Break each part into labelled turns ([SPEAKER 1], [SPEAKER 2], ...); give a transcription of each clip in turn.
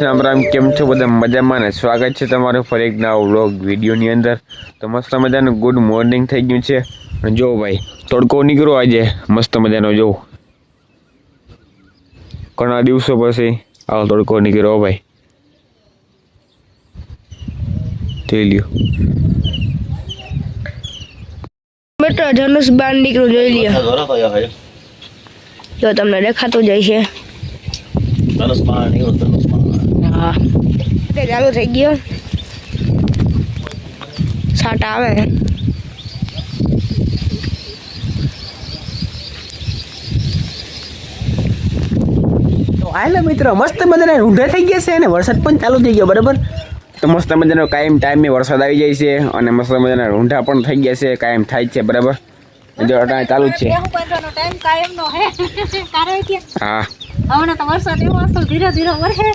[SPEAKER 1] રામ રામ, કેમ છો બધા? મજામાં ને? સ્વાગત છે તમારું ફરી એક નવા વ્લોગ વિડીયોની અંદર. તો મસ્ત મજાનું ગુડ મોર્નિંગ થઈ ગયું છે. અને જો ભાઈ તડકો નીકળ્યો આજે મસ્ત મજાનો. જો ઘણા દિવસો પછી આવો તડકો નીકળ્યો ભાઈ. જોઈ લ્યો
[SPEAKER 2] બેટા, ધનુષ બાર નીકળ્યો, જોઈ લ્યો. જો તમને દેખાતો જાય છે. હા, ચાલુ થઈ ગયો. સાટ આવે.
[SPEAKER 3] તો હાલો મિત્રો, મસ્ત મજાના ઊંધા થઈ ગયા છે અને વરસાદ પણ ચાલુ થઈ ગયો. બરાબર,
[SPEAKER 1] તો મસ્ત મજાનો કાયમ ટાઈમે વરસાદ આવી જાય છે અને મસ્ત મજાના રૂંઢા પણ થઈ ગયા છે. કાયમ થાય છે. બરાબર, જો અટાણે ચાલુ જ છે. હા,
[SPEAKER 4] હમણાં તો વરસાદ એવો અસલ ધીરે ધીરે વરસે.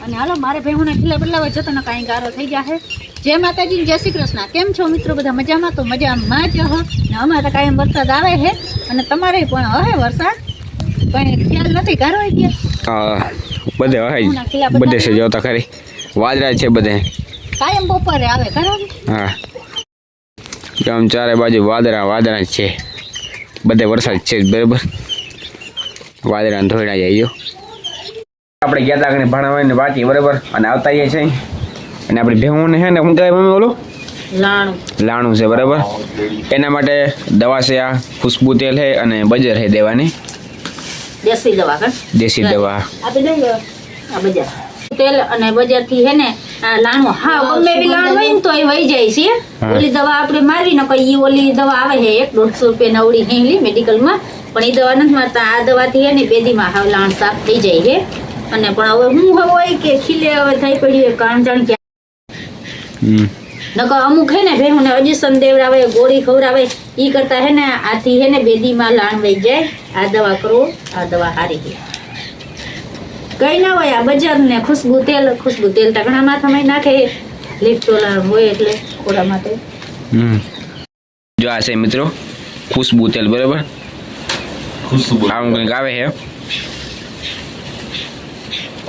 [SPEAKER 4] અને હાલો મારે ભેહુને ખીલા બદલાવા જતો ને કાંઈ ગારો થઈ ગયા છે. જય માતાજી, જય શ્રી કૃષ્ણ. કેમ છો મિત્રો? બધા મજામાં? તો મજામાં જ હો ને. અમારે તો કાયમ વરસાદ આવે છે અને તમારે પણ હવે વરસાદ કંઈ ખ્યાલ નથી. ગારો આવી ગયા
[SPEAKER 1] બધે હોય, બધે છે. જોતા ખરી વાદળા છે બધે.
[SPEAKER 4] કાયમ બપોરે આવે ગારો.
[SPEAKER 1] હા, આમ ચારે બાજુ વાદળા છે. બધે વરસાદ છે. બરાબર, વાદળા ધોઈડા જાય. આપણે ગયા હતા ભણાવવાની વાંચી. બરાબર, અને આવતા જઈએ છે. અને આપણે ભેહું છે ને, શું કહેવાય મમ્મી? ઓલું લાણું છે. બરાબર, એના માટે દવા છે. આ ખુશ્બુ તેલ છે અને બજર છે દેવાની.
[SPEAKER 4] દેશી દવા.
[SPEAKER 1] દેશી દવા
[SPEAKER 4] આપી દઈ આ બજાર તેલ અને બજાર થી હે ને લાણું. હા, ગમે એવી લાણ હોય ને તો એ વહી જાય છે. ઓલી દવા આપણે મારવી ન કઈ. ઓલી દવા આવે છે 150 રૂપિયા નવડી હેલી મેડિકલમાં, પણ એ દવા નથી મારતા. આ દવાથી હે ને બેદીમાં હાવ લાણ સાફ થઈ જાય છે. અને પણ હવે હું હોય કે ખીલે હવે થઈ પડ્યું કામ જાણ ક્યાં નકર અમુક હે ને ભેહું ને અજેશન દેવડાવે, ગોળી ખવડાવે. ઈ કરતા હે ને આથી હે ને બેદીમાં લાણ વહી જાય. આ દવા કરો, આ દવા હારી છે. કઈ ના હોય આ બજાર ને ખુશ્બુ તેલ ટકણા માથામાં નાખે. લીપટોલા હોય એટલે ખોડા માટે.
[SPEAKER 1] જો આ છે મિત્રો ખુશ્બુ તેલ. બરાબર, ખુશ્બુ આમ કંઈક આવે છે.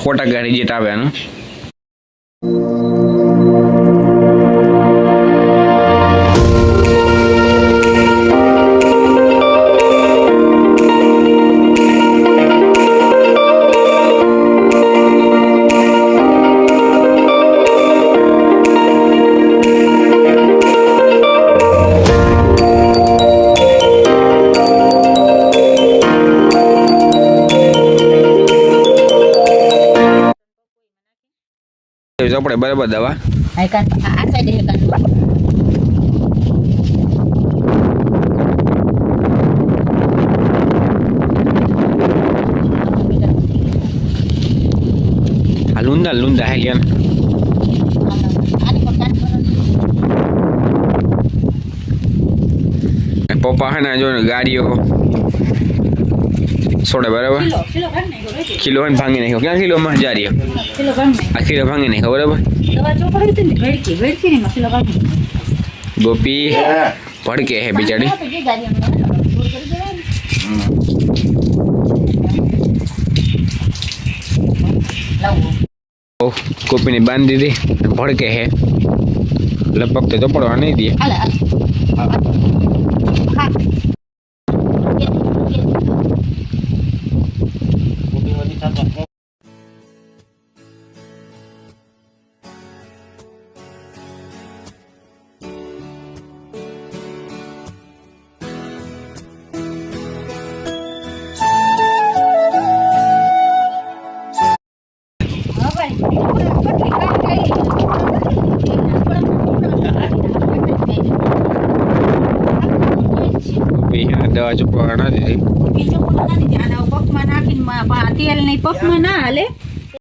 [SPEAKER 1] ખોટા ગાડી જેટ આવે આનું. આપણે બરાબર દવા
[SPEAKER 4] આ સાઈડ
[SPEAKER 1] લુંદા હે લ્યા. પપ્પા હે ને જો ને ગાડીઓ સોડે. બરાબર, કિલો હે ભાંગી નાખ્યો. ક્યાં કિલો માં જારી? આ કિલો ભાંગી નાખ્યો. બરાબર, ગોપી ભડકે હે બિચારી. ગોપીને બાંધી દીધી, ભડકે હે. લગભગ તો પડવા નહીં દે. દવા ચૂપવા ના દીધી.
[SPEAKER 4] પગમાં નાખીને તેલ નહીં પગમાં ના હાલે.